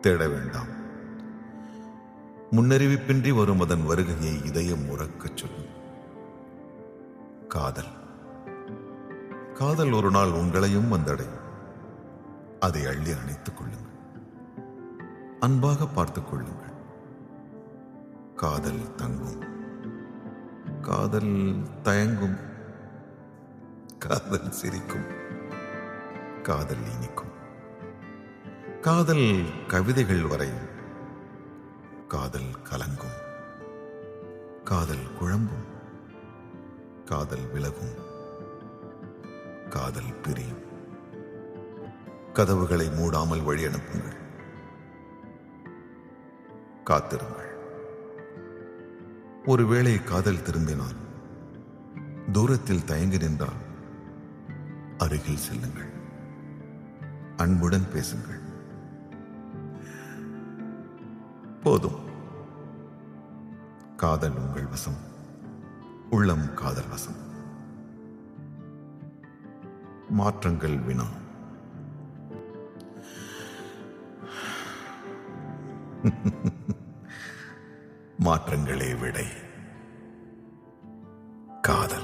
தேட வேண்டாம். முன்னறிவிப்பின்றி வரும் அதன் வருகையை இதயம் உறக்கச் சொல்லும். காதல் காதல் ஒரு நாள் உங்களையும் வந்தடையும். அதை அள்ளி அணைத்துக் கொள்ளுங்கள். அன்பாக பார்த்துக் கொள்ளுங்கள். காதல் தங்கும். காதல் தயங்கும். காதல் சிரிக்கும். காதல் இனிக்கும். காதல் கவிதைகள் வரையும். காதல் கலங்கும். காதல் குழம்பும். காதல் விலகும். காதல் பிரியும். கதவுகளை மூடாமல் வழி அனுப்புங்கள். காத்திருங்கள். ஒருவேளை காதல் திரும்பினால், தூரத்தில் தயங்கி நின்றால் அருகில் செல்லுங்கள். அன்புடன் பேசுங்கள். போதும். காதல் உங்கள் வசம். உள்ளம் காதல் வசம். மாற்றங்கள் வினா. மாற்றங்களே விடை. காதல்.